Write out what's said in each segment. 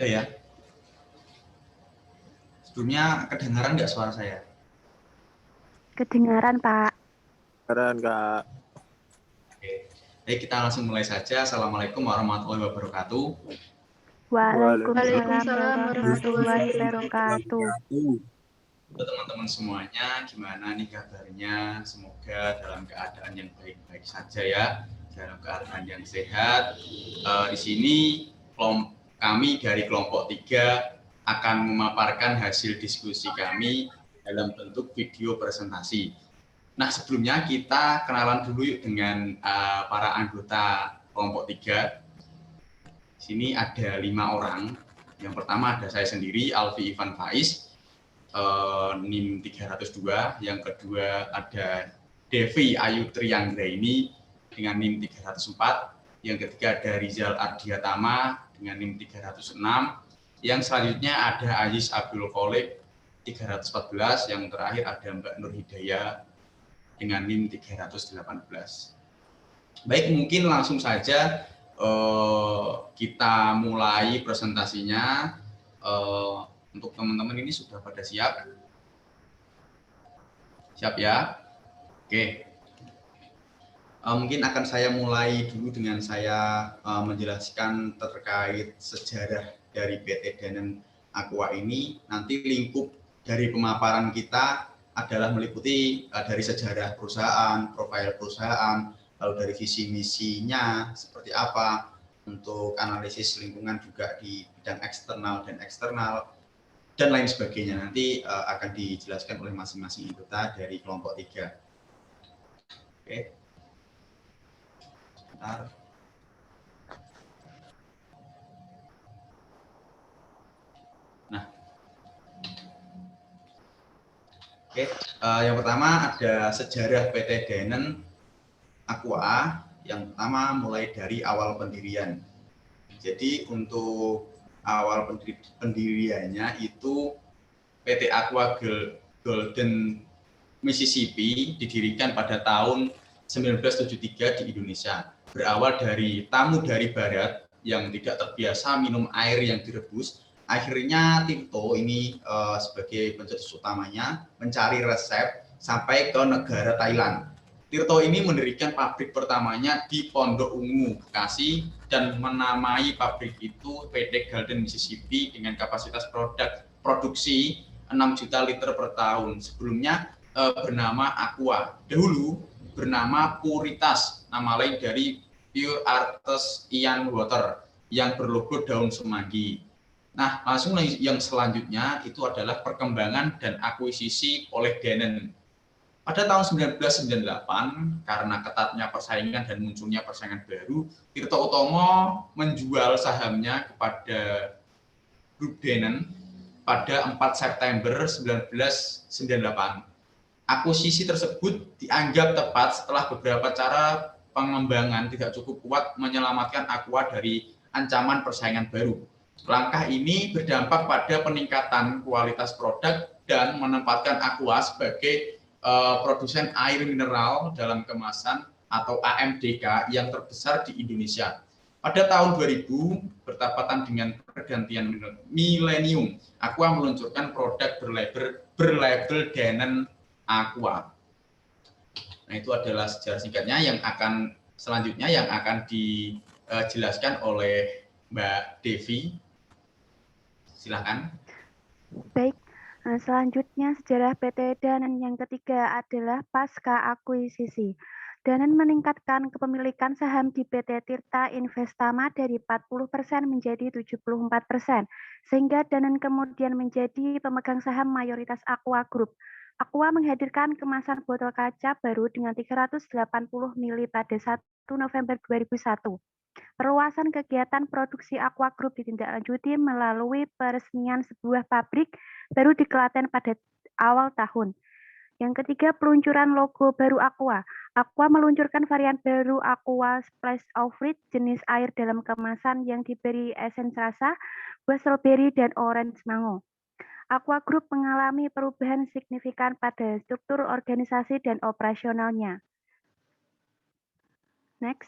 Ya. Sebelumnya kedengaran nggak suara saya? Kedengaran, Pak. Kedengaran, Kak. Oke. Baik, kita langsung mulai saja. Assalamualaikum warahmatullahi wabarakatuh. Waalaikumsalam warahmatullahi wabarakatuh. Untuk teman-teman semuanya, gimana nih kabarnya? Semoga dalam keadaan yang baik-baik saja ya, dalam keadaan yang sehat. Di sini kami dari kelompok 3 akan memaparkan hasil diskusi kami dalam bentuk video presentasi. Nah, sebelumnya kita kenalan dulu yuk dengan para anggota kelompok 3. Di sini ada 5 orang. Yang pertama ada saya sendiri, Alfi Ivan Faiz, NIM 302. Yang kedua ada Devi Ayu Trianggraini dengan NIM 304. Yang ketiga ada Rizal Ardiatama dengan NIM 306. Yang selanjutnya ada Aziz Abdul Kholik 314. Yang terakhir ada Mbak Nur Hidayah dengan NIM 318. Baik, mungkin langsung saja kita mulai presentasinya. Untuk teman-teman ini sudah pada siap? Siap ya? Oke. Mungkin akan saya mulai dulu dengan saya menjelaskan terkait sejarah dari PT Danen Aqua ini. Nanti lingkup dari pemaparan kita adalah meliputi dari sejarah perusahaan, profil perusahaan, lalu dari visi misinya seperti apa, untuk analisis lingkungan juga di bidang eksternal dan lain sebagainya. Nanti akan dijelaskan oleh masing-masing anggota dari kelompok 3. Oke. Sebentar. Nah, oke. Yang pertama ada sejarah PT Danen Aqua. Yang pertama mulai dari awal pendirian. Jadi untuk awal pendiriannya itu PT Aqua Golden Mississippi didirikan pada tahun 1973 di Indonesia. Berawal dari tamu dari barat yang tidak terbiasa minum air yang direbus. Akhirnya Tirto ini sebagai pencetus utamanya mencari resep sampai ke negara Thailand. Tirto ini mendirikan pabrik pertamanya di Pondok Ungu, Bekasi, dan menamai pabrik itu PT Golden Mississippi dengan kapasitas produksi 6 juta liter per tahun. Sebelumnya bernama Aqua. Dahulu bernama Puritas, nama lain dari Pure Artesian Water yang berlogo daun semanggi. Nah, langsung yang selanjutnya itu adalah perkembangan dan akuisisi oleh Danen. Pada tahun 1998, karena ketatnya persaingan dan munculnya persaingan baru, Tirto Utomo menjual sahamnya kepada grup Danen pada 4 September 1998. Akuisisi tersebut dianggap tepat setelah beberapa cara pengembangan tidak cukup kuat menyelamatkan Aqua dari ancaman persaingan baru. Langkah ini berdampak pada peningkatan kualitas produk dan menempatkan Aqua sebagai produsen air mineral dalam kemasan atau AMDK yang terbesar di Indonesia. Pada tahun 2000, bertepatan dengan pergantian milenium, Aqua meluncurkan produk berlabel Danen Aqua. Nah, itu adalah sejarah singkatnya yang akan selanjutnya yang akan dijelaskan oleh Mbak Devi. Silakan. Baik, selanjutnya sejarah PT Danen yang ketiga adalah pasca akuisisi. Danen meningkatkan kepemilikan saham di PT Tirta Investama dari 40% menjadi 74%, sehingga Danen kemudian menjadi pemegang saham mayoritas Aqua Group. Aqua menghadirkan kemasan botol kaca baru dengan 380 ml pada 1 November 2001. Perluasan kegiatan produksi Aqua Group ditindaklanjuti melalui peresmian sebuah pabrik baru di Klaten pada awal tahun. Yang ketiga, peluncuran logo baru Aqua. Aqua meluncurkan varian baru Aqua Splash of Fruit jenis air dalam kemasan yang diberi esens rasa buah stroberi dan orange mango. Aqua Group mengalami perubahan signifikan pada struktur organisasi dan operasionalnya. Next.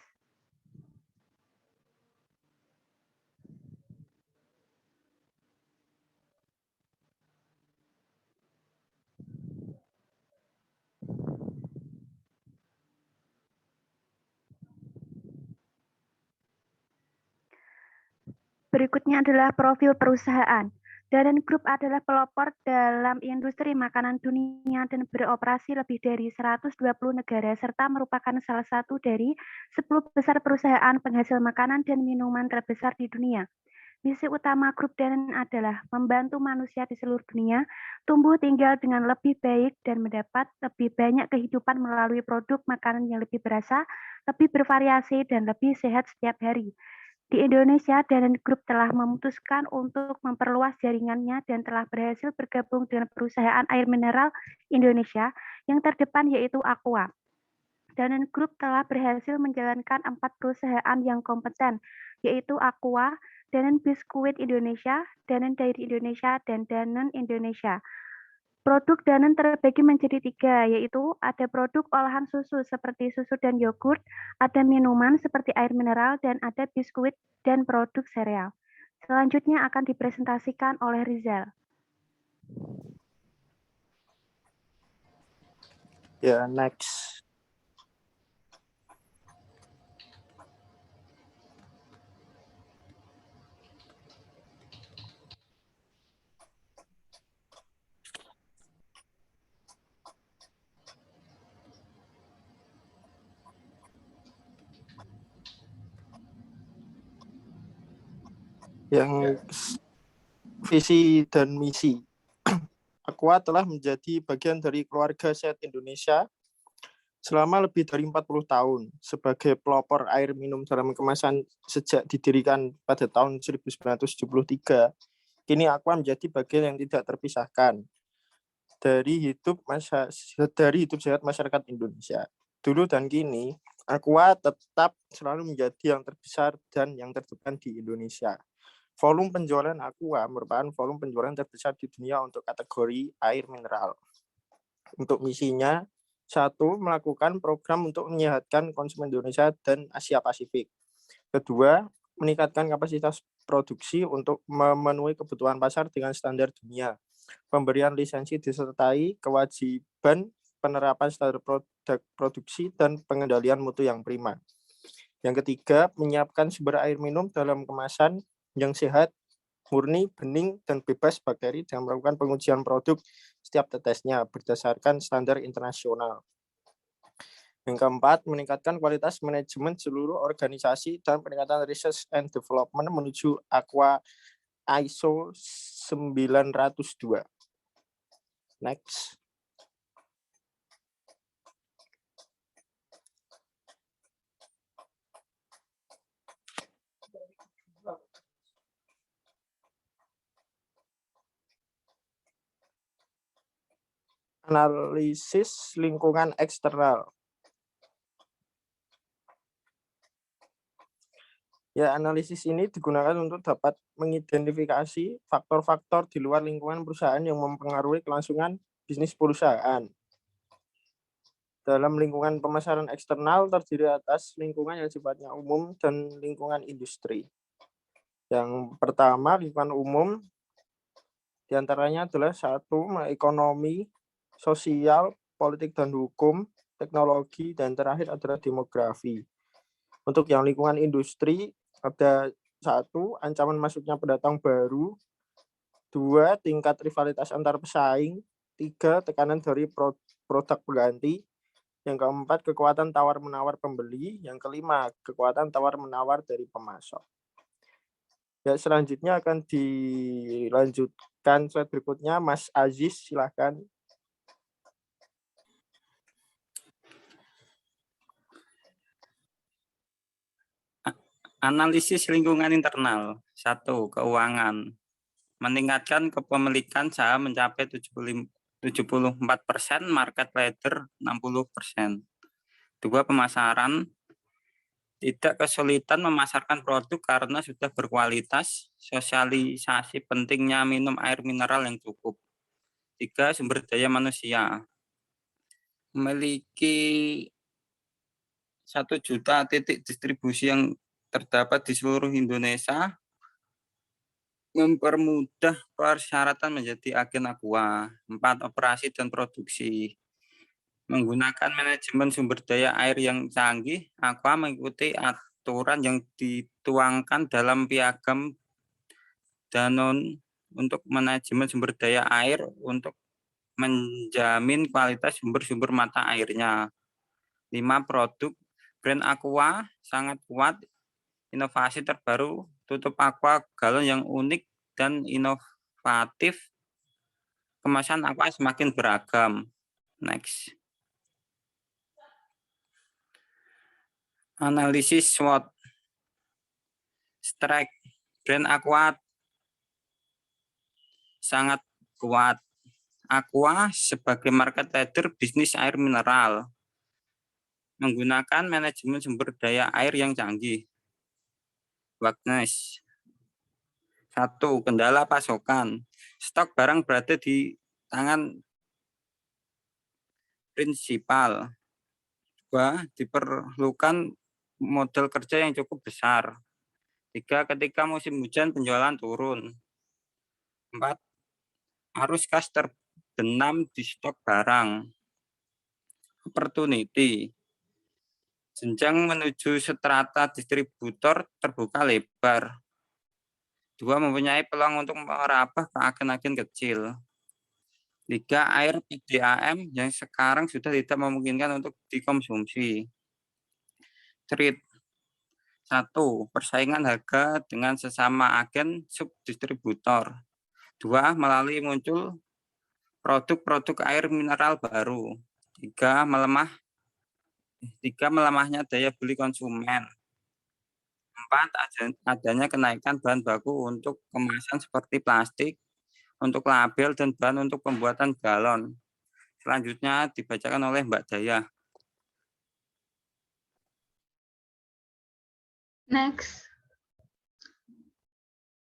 Berikutnya adalah profil perusahaan. Danone Group adalah pelopor dalam industri makanan dunia dan beroperasi lebih dari 120 negara serta merupakan salah satu dari 10 besar perusahaan penghasil makanan dan minuman terbesar di dunia. Misi utama grup Danone adalah membantu manusia di seluruh dunia tumbuh tinggal dengan lebih baik dan mendapat lebih banyak kehidupan melalui produk makanan yang lebih berasa, lebih bervariasi, dan lebih sehat setiap hari. Di Indonesia, Danone Group telah memutuskan untuk memperluas jaringannya dan telah berhasil bergabung dengan perusahaan air mineral Indonesia yang terdepan yaitu Aqua. Danone Group telah berhasil menjalankan 4 perusahaan yang kompeten, yaitu Aqua, Danone Biskuit Indonesia, Danone Dairy Indonesia, dan Danone Indonesia. Produk Danone terbagi menjadi 3, yaitu ada produk olahan susu seperti susu dan yogurt, ada minuman seperti air mineral, dan ada biskuit dan produk sereal. Selanjutnya akan dipresentasikan oleh Rizal. Ya, next. Yang visi dan misi. Aqua telah menjadi bagian dari keluarga sehat Indonesia selama lebih dari 40 tahun sebagai pelopor air minum dalam kemasan sejak didirikan pada tahun 1973. Kini Aqua menjadi bagian yang tidak terpisahkan dari hidup sehat masyarakat Indonesia. Dulu dan kini, Aqua tetap selalu menjadi yang terbesar dan yang terdepan di Indonesia. Volume penjualan Aqua merupakan volume penjualan terbesar di dunia untuk kategori air mineral. Untuk misinya, 1. Melakukan program untuk menyehatkan konsumen Indonesia dan Asia Pasifik. 2. Meningkatkan kapasitas produksi untuk memenuhi kebutuhan pasar dengan standar dunia. Pemberian lisensi disertai kewajiban penerapan standar produksi dan pengendalian mutu yang prima. Yang ketiga, menyiapkan sumber air minum dalam kemasan yang sehat, murni, bening, dan bebas bakteri dengan melakukan pengujian produk setiap tetesnya berdasarkan standar internasional. Yang keempat, meningkatkan kualitas manajemen seluruh organisasi dan peningkatan research and development menuju Aqua ISO 902. Next. Analisis lingkungan eksternal. Ya, analisis ini digunakan untuk dapat mengidentifikasi faktor-faktor di luar lingkungan perusahaan yang mempengaruhi kelangsungan bisnis perusahaan. Dalam lingkungan pemasaran eksternal terdiri atas lingkungan yang sifatnya umum dan lingkungan industri. Yang pertama, lingkungan umum diantaranya adalah 1. Ekonomi, sosial, politik dan hukum, teknologi, dan terakhir adalah demografi. Untuk yang lingkungan industri ada 1. Ancaman masuknya pendatang baru, 2. Tingkat rivalitas antar pesaing, 3. Tekanan dari produk pengganti, yang keempat kekuatan tawar-menawar pembeli, yang kelima kekuatan tawar-menawar dari pemasok. Ya, selanjutnya akan dilanjutkan slide berikutnya, Mas Aziz, silakan. Analisis lingkungan internal. 1. Keuangan. Meningkatkan kepemilikan saham mencapai 74%, market leader 60%. 2. Pemasaran. Tidak kesulitan memasarkan produk karena sudah berkualitas, sosialisasi pentingnya minum air mineral yang cukup. 3. Sumber daya manusia. Memiliki 1 juta titik distribusi yang terdapat di seluruh Indonesia, mempermudah persyaratan menjadi agen Aqua. 4. Operasi dan produksi. Menggunakan manajemen sumber daya air yang canggih, Aqua mengikuti aturan yang dituangkan dalam piagam Danone untuk manajemen sumber daya air untuk menjamin kualitas sumber-sumber mata airnya. 5. Produk brand Aqua sangat kuat, inovasi terbaru, tutup Aqua galon yang unik dan inovatif. Kemasan Aqua semakin beragam. Next. Analisis SWOT. Strike brand Aqua sangat kuat. Aqua sebagai market leader bisnis air mineral menggunakan manajemen sumber daya air yang canggih. Weakness. 1. Kendala pasokan. Stok barang berada di tangan prinsipal. 2. Diperlukan modal kerja yang cukup besar. 3. Ketika musim hujan penjualan turun. 4. Arus kas terbenam di stok barang. Opportunity. Jenjang menuju strata distributor terbuka lebar. 2. Mempunyai peluang untuk merambah ke agen-agen kecil. 3. Air PDAM yang sekarang sudah tidak memungkinkan untuk dikonsumsi. Trade. 1. Persaingan harga dengan sesama agen subdistributor. 2. Melalui muncul produk-produk air mineral baru. 3. Melemahnya daya beli konsumen. 4. Adanya kenaikan bahan baku untuk kemasan seperti plastik, untuk label, dan bahan untuk pembuatan galon. Selanjutnya dibacakan oleh Mbak Daya. Next.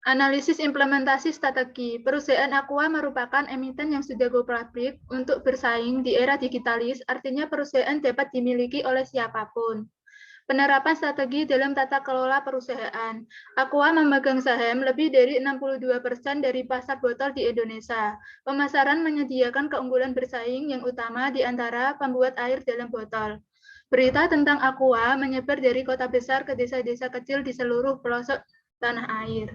Analisis implementasi strategi. Perusahaan Aqua merupakan emiten yang sudah go public untuk bersaing di era digitalis, artinya perusahaan dapat dimiliki oleh siapapun. Penerapan strategi dalam tata kelola perusahaan. Aqua memegang saham lebih dari 62% dari pasar botol di Indonesia. Pemasaran menyediakan keunggulan bersaing yang utama di antara pembuat air dalam botol. Berita tentang Aqua menyebar dari kota besar ke desa-desa kecil di seluruh pelosok tanah air.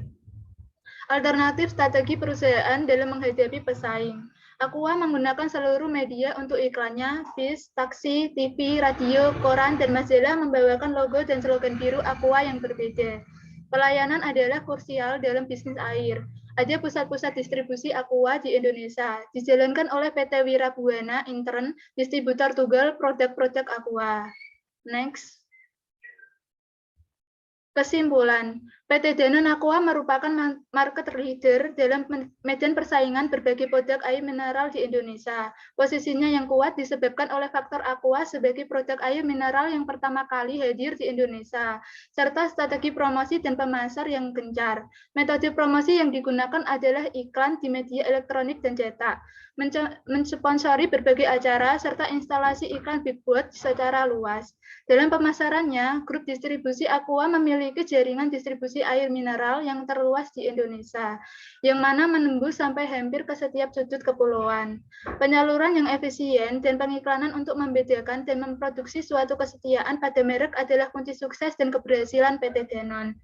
Alternatif strategi perusahaan dalam menghadapi pesaing. Aqua menggunakan seluruh media untuk iklannya, bis, taksi, TV, radio, koran, dan majalah membawakan logo dan slogan biru Aqua yang berbeda. Pelayanan adalah krusial dalam bisnis air. Ada pusat-pusat distribusi Aqua di Indonesia, dijalankan oleh PT Wirabuana Intern, distributor tunggal produk-produk Aqua. Next. Kesimpulan, PT Danone Aqua merupakan market leader dalam medan persaingan berbagai produk air mineral di Indonesia. Posisinya yang kuat disebabkan oleh faktor Aqua sebagai produk air mineral yang pertama kali hadir di Indonesia, serta strategi promosi dan pemasar yang gencar. Metode promosi yang digunakan adalah iklan di media elektronik dan cetak, mensponsori berbagai acara, serta instalasi iklan billboard secara luas. Dalam pemasarannya, grup distribusi Aqua memiliki jaringan distribusi air mineral yang terluas di Indonesia, yang mana menembus sampai hampir ke setiap sudut kepulauan. Penyaluran yang efisien dan pengiklanan untuk membedakan dan memproduksi suatu kesetiaan pada merek adalah kunci sukses dan keberhasilan PT Danone.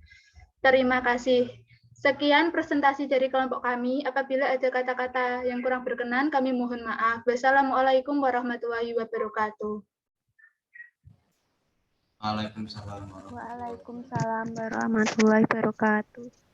Terima kasih. Sekian presentasi dari kelompok kami. Apabila ada kata-kata yang kurang berkenan, kami mohon maaf. Wassalamualaikum warahmatullahi wabarakatuh. Waalaikumsalam Waalaikumsalam warahmatullahi wabarakatuh.